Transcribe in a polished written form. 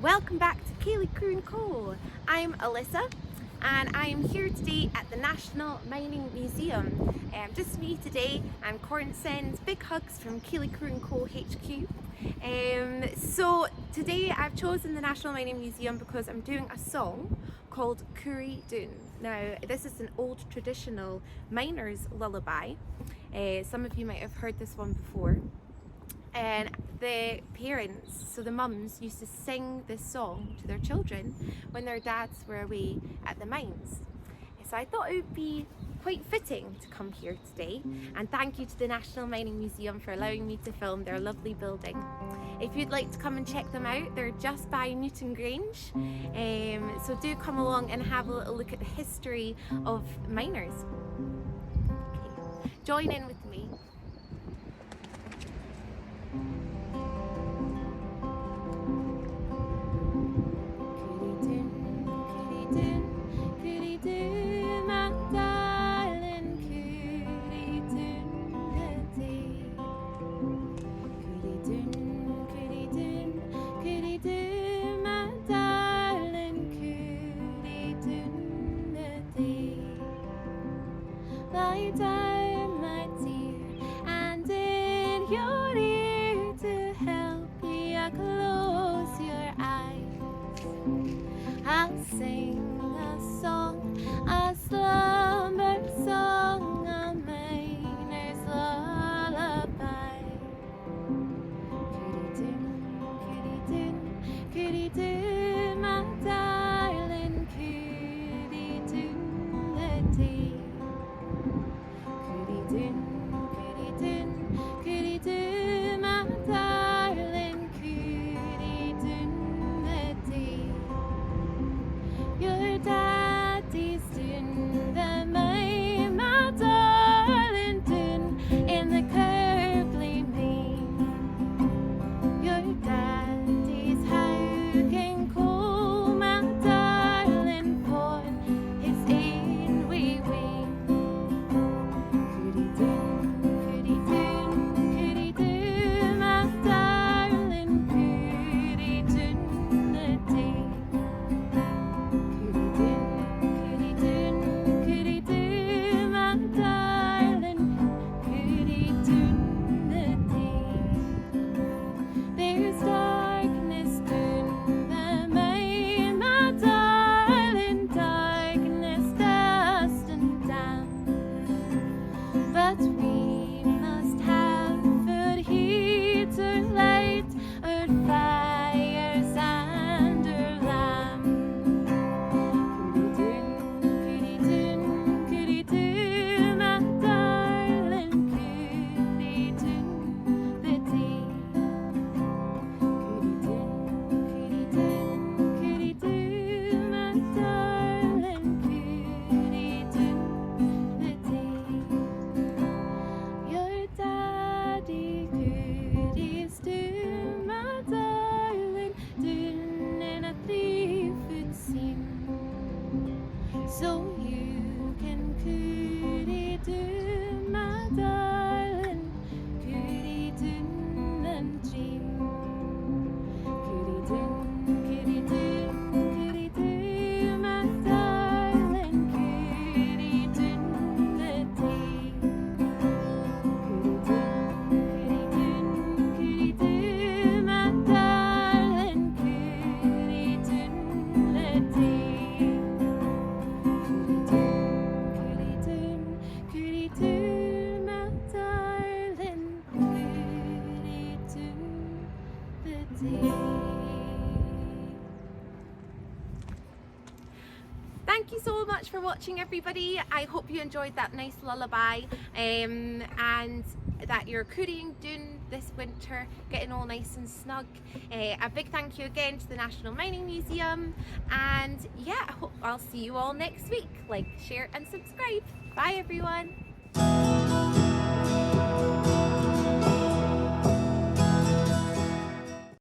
Welcome back to Coorie Doon. I'm Alyssa and I'm here today at the National Mining Museum. Just me today, and Corn sends big hugs from Coorie Doon HQ. So today I've chosen the National Mining Museum because I'm doing a song called Coorie Doon. Now this is an old traditional miner's lullaby. Some of you might have heard this one before. And the parents, so the mums, used to sing this song to their children when their dads were away at the mines. So I thought it would be quite fitting to come here today, and thank you to the National Mining Museum for allowing me to film their lovely building. If you'd like to come and check them out, they're just by Newtongrange, so do come along and have a little look at the history of miners. Okay. Join in with me. Lie down, my dear, and in your ear to help you close your eyes, I'll sing a song, a slumber song, a miner's lullaby. Coorie Doon, my darling, Coorie Doon the day. Coorie Doon, my darling, Coorie Doon the day. Your daddies doon the mine, my darling, doon in the Coorie Doon. Your daddy's howking coal, my darling, for his ain wee wee. But we must have food, heater, light, earth, fires, and a lamp. Coorie Doon, my darling, Coorie Doon the day. Coorie Doon, my darling, Coorie Doon the day. Your daddy Coorie's Doon, my darling, Doon in a 3-foot seam. So you can Coorie Doon, my darling, Coorie Doon and dream. Coorie Doon, my darling, Coorie Doon the day. Coorie Doon, my darling, Coorie Doon the day. Coorie Doon, my darling, Coorie Doon the day. Thank you so much for watching, everybody. I hope you enjoyed that nice lullaby, and that you're Coorie Doon this winter, getting all nice and snug. A big thank you again to the National Mining Museum, and yeah, I hope I'll see you all next week. Like, share and subscribe. Bye everyone.